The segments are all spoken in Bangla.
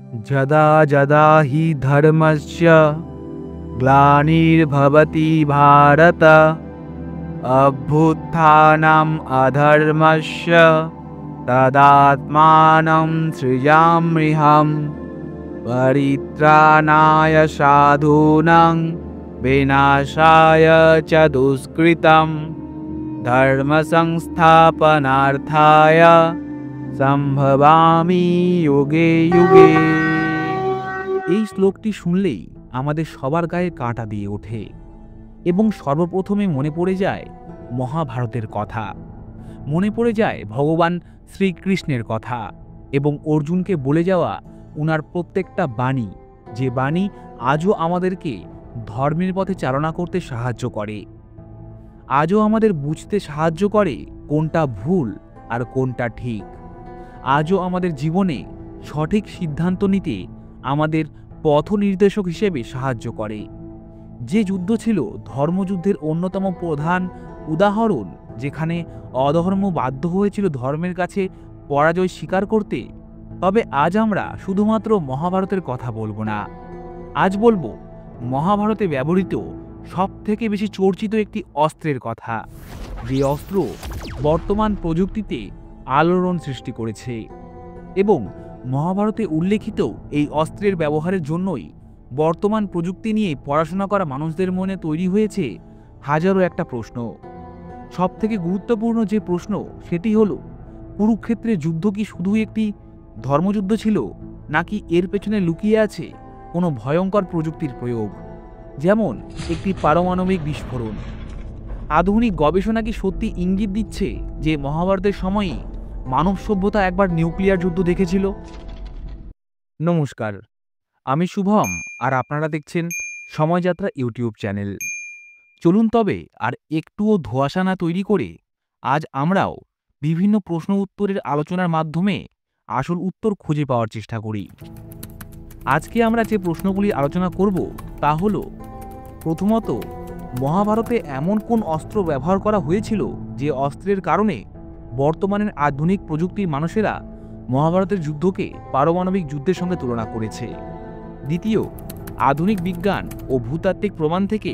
যদা যদা হি ধর্মস্য গ্লানির্ভবতি ভারত অভ্যুত্থানম অধর্মস্য তদাত্মানম সৃজাম্যহম পরিত্রাণায় সাধূনাং বিনাশায় চ দুষ্কৃতম ধর্ম সংস্থাপনার্থায় সম্ভবামি যুগে যুগে। এই শ্লোকটি শুনলেই আমাদের সবার গায়ে কাঁটা দিয়ে ওঠে এবং সর্বপ্রথমে মনে পড়ে যায় মহাভারতের কথা, মনে পড়ে যায় ভগবান শ্রীকৃষ্ণের কথা এবং অর্জুনকে বলে যাওয়া উনার প্রত্যেকটা বাণী, যে বাণী আজও আমাদেরকে ধর্মের পথে চালনা করতে সাহায্য করে, আজও আমাদের বুঝতে সাহায্য করে কোনটা ভুল আর কোনটা ঠিক, আজও আমাদের জীবনে সঠিক সিদ্ধান্ত নিতে আমাদের পথ নির্দেশক হিসেবে সাহায্য করে। যে যুদ্ধ ছিল ধর্মযুদ্ধের অন্যতম প্রধান উদাহরণ, যেখানে অধর্ম বাধ্য হয়েছিল ধর্মের কাছে পরাজয় স্বীকার করতে, তবে আজ আমরা শুধুমাত্র মহাভারতের কথা বলবো না। আজ বলবো মহাভারতে ব্যবহৃত সবথেকে বেশি চর্চিত একটি অস্ত্রের কথা, যে অস্ত্র বর্তমান প্রযুক্তিতে আলোড়ন সৃষ্টি করেছে। এবং মহাভারতে উল্লেখিত এই অস্ত্রের ব্যবহারের জন্যই বর্তমান প্রযুক্তি নিয়ে পড়াশোনা করা মানুষদের মনে তৈরি হয়েছে হাজারো একটা প্রশ্ন। সবথেকে গুরুত্বপূর্ণ যে প্রশ্ন সেটি হলো, কুরুক্ষেত্রের যুদ্ধ কি শুধু একটি ধর্মযুদ্ধ ছিল, নাকি এর পেছনে লুকিয়ে আছে কোনো ভয়ঙ্কর প্রযুক্তির প্রয়োগ, যেমন একটি পারমাণবিক বিস্ফোরণ? আধুনিক গবেষণা কি সত্যি ইঙ্গিত দিচ্ছে যে মহাভারতের সময়ই মানব সভ্যতা একবার নিউক্লিয়ার যুদ্ধ দেখেছিল? নমস্কার, আমি শুভম আর আপনারা দেখছেন সময়যাত্রা ইউটিউব চ্যানেল। চলুন তবে আর একটুও ধোঁয়াশা না তৈরি করে আজ আমরাও বিভিন্ন প্রশ্ন উত্তরের আলোচনার মাধ্যমে আসল উত্তর খুঁজে পাওয়ার চেষ্টা করি। আজকে আমরা যে প্রশ্নগুলি আলোচনা করব তা হল, প্রথমত, মহাভারতে এমন কোন অস্ত্র ব্যবহার করা হয়েছিল যে অস্ত্রের কারণে বর্তমানের আধুনিক প্রযুক্তির মানুষেরা মহাভারতের যুদ্ধকে পারমাণবিক যুদ্ধের সঙ্গে তুলনা করেছে? দ্বিতীয়, আধুনিক বিজ্ঞান ও ভূতাত্ত্বিক প্রমাণ থেকে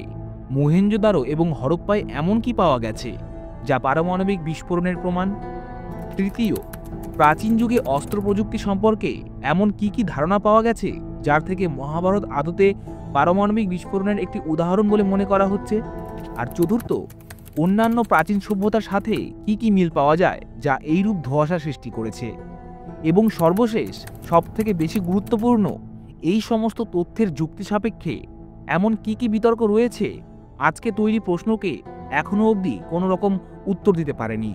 মোহেনজোদারো এবং হরপ্পায় এমন কি পাওয়া গেছে যা পারমাণবিক বিস্ফোরণের প্রমাণ? তৃতীয়, প্রাচীন যুগে অস্ত্র প্রযুক্তি সম্পর্কে এমন কি কি ধারণা পাওয়া গেছে যার থেকে মহাভারত আদতে পারমাণবিক বিস্ফোরণের একটি উদাহরণ বলে মনে করা হচ্ছে? আর চতুর্থ, অন্যান্য প্রাচীন সভ্যতার সাথে কি কি মিল পাওয়া যায় যা এইরূপ ধোঁয়াশা সৃষ্টি করেছে? এবং সর্বশেষ, সবথেকে বেশি গুরুত্বপূর্ণ, এই সমস্ত তথ্যের যুক্তি সাপেক্ষে এমন কি কি বিতর্ক রয়েছে আজকে তৈরি প্রশ্নকে এখনও অবধি কোনো রকম উত্তর দিতে পারেনি?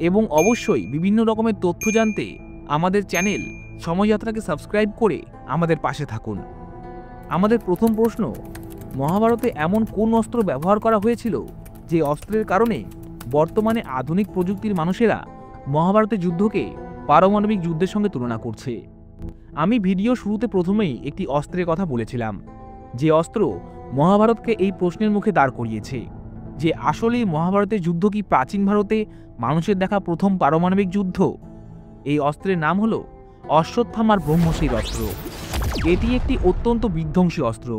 এবং অবশ্যই বিভিন্ন রকমের তথ্য জানতে আমাদের চ্যানেল সময়যাত্রাকে সাবস্ক্রাইব করে আমাদের পাশে থাকুন। আমাদের প্রথম প্রশ্ন, মহাভারতে এমন কোন অস্ত্র ব্যবহার করা হয়েছিল যে অস্ত্রের কারণে বর্তমানে আধুনিক প্রযুক্তির মানুষেরা মহাভারতের যুদ্ধকে পারমাণবিক যুদ্ধের সঙ্গে তুলনা করছে? আমি ভিডিও শুরুতে প্রথমেই একটি অস্ত্রের কথা বলেছিলাম, যে অস্ত্র মহাভারতকে এই প্রশ্নের মুখে দাঁড় করিয়েছে যে আসলেই মহাভারতের যুদ্ধ কি প্রাচীন ভারতে মানুষের দেখা প্রথম পারমাণবিক যুদ্ধ? এই অস্ত্রের নাম হলো অশ্বত্থামার ব্রহ্মশির অস্ত্র। এটি একটি অত্যন্ত বিধ্বংসী অস্ত্র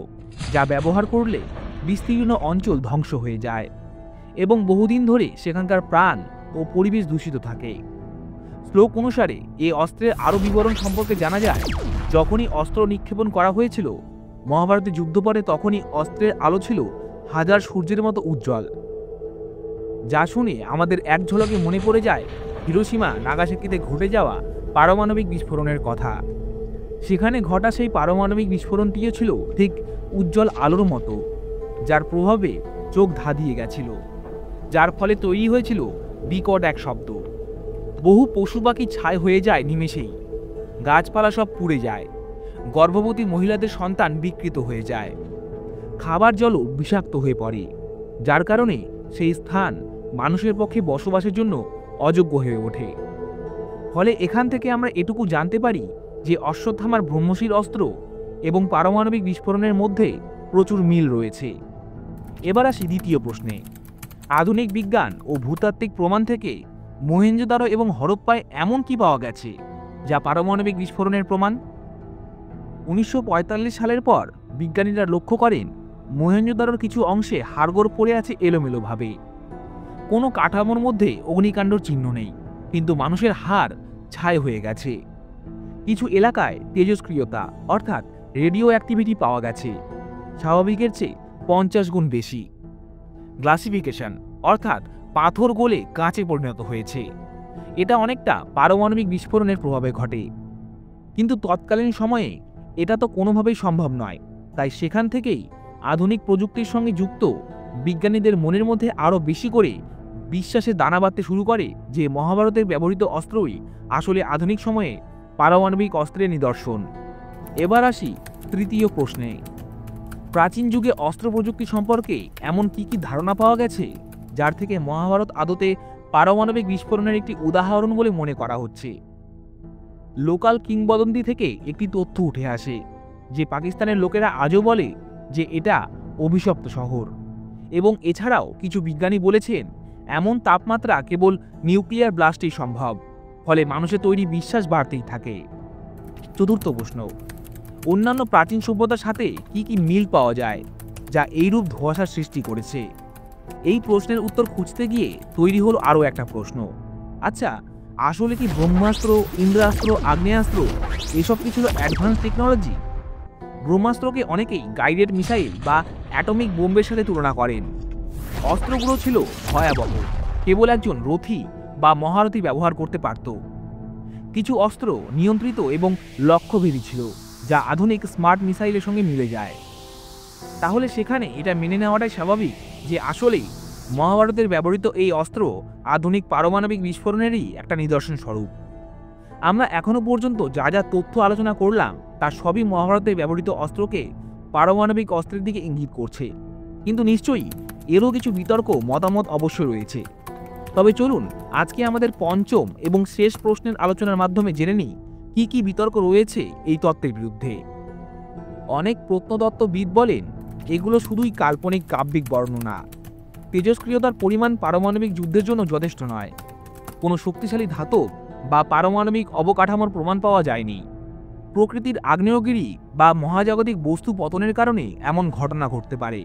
যা ব্যবহার করলে বিস্তীর্ণ অঞ্চল ধ্বংস হয়ে যায় এবং বহুদিন ধরে সেখানকার প্রাণ ও পরিবেশ দূষিত থাকে। শ্লোক অনুসারে এই অস্ত্রের আরও বিবরণ সম্পর্কে জানা যায়, যখনই অস্ত্র নিক্ষেপণ করা হয়েছিল মহাভারতের যুদ্ধ পরে, তখনই অস্ত্রের আলো ছিল হাজার সূর্যের মতো উজ্জ্বল, যা শুনে আমাদের এক ঝলকে মনে পড়ে যায় হিরোশিমা নাগাসাকিতে ঘটে যাওয়া পারমাণবিক বিস্ফোরণের কথা। সেখানে ঘটা সেই পারমাণবিক বিস্ফোরণটিও ছিল ঠিক উজ্জ্বল আলোর মতো, যার প্রভাবে চোখ ধাঁধিয়ে গেছিল, যার ফলে তৈরি হয়েছিল বিকট এক শব্দ। বহু পশু পাখি ছাই হয়ে যায় নিমেষেই, গাছপালা সব পুড়ে যায়, গর্ভবতী মহিলাদের সন্তান বিকৃত হয়ে যায়, খাবার জলও বিষাক্ত হয়ে পড়ে, যার কারণে সেই স্থান মানুষের পক্ষে বসবাসের জন্য অযোগ্য হয়ে ওঠে। ফলে এখান থেকে আমরা এটুকু জানতে পারি যে অশ্বত্থামার ব্রহ্মশির অস্ত্র এবং পারমাণবিক বিস্ফোরণের মধ্যে প্রচুর মিল রয়েছে। এবার আসি দ্বিতীয় প্রশ্নে, আধুনিক বিজ্ঞান ও ভূতাত্ত্বিক প্রমাণ থেকে মোহেনজোদারো এবং হরপ্পায় এমন কি পাওয়া গেছে যা পারমাণবিক বিস্ফোরণের প্রমাণ? 1945 সালের পর বিজ্ঞানীরা লক্ষ্য করেন মহেঞ্জোদারোর কিছু অংশে হাড়গোড় পড়ে আছে এলোমেলোভাবে। কোনো কাঠামোর মধ্যে অগ্নিকাণ্ডর চিহ্ন নেই, কিন্তু মানুষের হাড় ছাই হয়ে গেছে। কিছু এলাকায় তেজস্ক্রিয়তা অর্থাৎ রেডিও অ্যাক্টিভিটি পাওয়া গেছে, স্বাভাবিকের চেয়ে 50 গুণ বেশি। গ্লাসিফিকেশন অর্থাৎ পাথর গলে কাঁচে পরিণত হয়েছে। এটা অনেকটা পারমাণবিক বিস্ফোরণের প্রভাবে ঘটে, কিন্তু তৎকালীন সময়ে এটা তো কোনোভাবেই সম্ভব নয়। তাই সেখান থেকেই আধুনিক প্রযুক্তির সঙ্গে যুক্ত বিজ্ঞানীদের মনের মধ্যে আরও বেশি করে বিশ্বাসের দানা বাঁধতে শুরু করে যে মহাভারতের ব্যবহৃত অস্ত্রই আসলে আধুনিক সময়ে পারমাণবিক অস্ত্রের নিদর্শন। এবার আসি তৃতীয় প্রশ্নে। প্রাচীন যুগে অস্ত্র প্রযুক্তি সম্পর্কে এমন কি কি ধারণা পাওয়া গেছে যার থেকে মহাভারত আদতে পারমাণবিক বিস্ফোরণের একটি উদাহরণ বলে মনে করা হচ্ছে? লোকাল কিংবদন্তি থেকে একটি তথ্য উঠে আসে যে পাকিস্তানের লোকেরা আজও বলে যে এটা অভিশপ্ত শহর, এবং এছাড়াও কিছু বিজ্ঞানী বলেছেন এমন তাপমাত্রা কেবল নিউক্লিয়ার ব্লাস্টেই সম্ভব, ফলে মানুষের তৈরি বিশ্বাস বাড়তেই থাকে। চতুর্থ প্রশ্ন, অন্যান্য প্রাচীন সভ্যতার সাথে কি কি মিল পাওয়া যায় যা এইরূপ ধোঁয়াশার সৃষ্টি করেছে? এই প্রশ্নের উত্তর খুঁজতে গিয়ে তৈরি হলো আরও একটা প্রশ্ন। আচ্ছা, আসলে কি ব্রহ্মাস্ত্র, ইন্দ্রাস্ত্র, আগ্নেয়াস্ত্র এসব কিছু অ্যাডভান্স টেকনোলজি? ব্রহ্মাস্ত্রকে অনেকেই গাইডেড মিসাইল বা অ্যাটমিক বোম্বের সাথে তুলনা করেন। অস্ত্রগুলো ছিল ভয়াবহ, কেবল একজন রথী বা মহারথী ব্যবহার করতে পারত। কিছু অস্ত্র নিয়ন্ত্রিত এবং লক্ষ্যভেদী ছিল, যা আধুনিক স্মার্ট মিসাইলের সঙ্গে মিলে যায়। তাহলে সেখানে এটা মেনে নেওয়াটাই স্বাভাবিক যে আসলেই মহাভারতের ব্যবহৃত এই অস্ত্র আধুনিক পারমাণবিক বিস্ফোরণেরই একটা নিদর্শন স্বরূপ। আমরা এখনো পর্যন্ত যা যা তথ্য আলোচনা করলাম তার সবই মহাভারতে ব্যবহৃত অস্ত্রকে পারমাণবিক অস্ত্রের দিকে ইঙ্গিত করছে, কিন্তু নিশ্চয়ই এরও কিছু বিতর্ক মতামত অবশ্যই রয়েছে। তবে চলুন আজকে আমাদের পঞ্চম এবং শেষ প্রশ্নের আলোচনার মাধ্যমে জেনে নিই কি কি বিতর্ক রয়েছে এই তত্ত্বের বিরুদ্ধে। অনেক প্রত্নতত্ত্ববিদ বলেন এগুলো শুধুই কাল্পনিক কাব্যিক বর্ণনা। তেজস্ক্রিয়তার পরিমাণ পারমাণবিক যুদ্ধের জন্য যথেষ্ট নয়। কোনো শক্তিশালী ধাতব বা পারমাণবিক অবকাঠামোর প্রমাণ পাওয়া যায়নি। প্রকৃতির আগ্নেয়গিরি বা মহাজাগতিক বস্তু পতনের কারণে এমন ঘটনা ঘটতে পারে।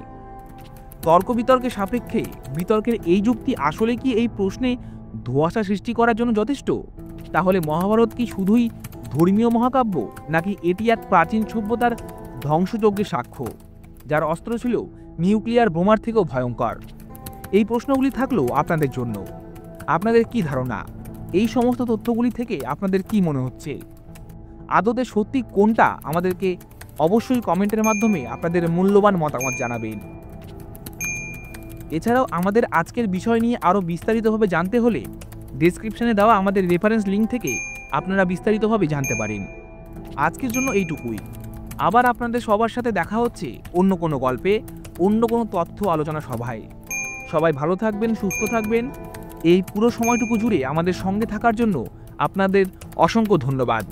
তর্ক বিতর্কের সাপেক্ষে বিতর্কের এই যুক্তি আসলে কি এই প্রশ্নে ধোঁয়াশা সৃষ্টি করার জন্য যথেষ্ট? তাহলে মহাভারত কি শুধুই ধর্মীয় মহাকাব্য, নাকি এটি এক প্রাচীন সভ্যতার ধ্বংসযজ্ঞের সাক্ষ্য, যার অস্ত্র ছিল নিউক্লিয়ার বোমার থেকেও ভয়ঙ্কর? এই প্রশ্নগুলি থাকলো আপনাদের জন্য। আপনাদের কি ধারণা? এই সমস্ত তথ্যগুলি থেকে আপনাদের কি মনে হচ্ছে? আদতে সত্যি কোনটা আমাদেরকে অবশ্যই কমেন্টের মাধ্যমে আপনাদের মূল্যবান মতামত জানাবেন। এছাড়াও আমাদের আজকের বিষয় নিয়ে আরও বিস্তারিতভাবে জানতে হলে ডেসক্রিপশনে দেওয়া আমাদের রেফারেন্স লিঙ্ক থেকে আপনারা বিস্তারিতভাবে জানতে পারেন। আজকের জন্য এইটুকুই। আবার আপনাদের সবার সাথে দেখা হচ্ছে অন্য কোনো গল্পে, অন্য কোনো তথ্য আলোচনা সভায়। সবাই ভালো থাকবেন, সুস্থ থাকবেন। এই পুরো সময়টুকু জুড়ে আমাদের সঙ্গে থাকার জন্য আপনাদের অসংখ্য ধন্যবাদ।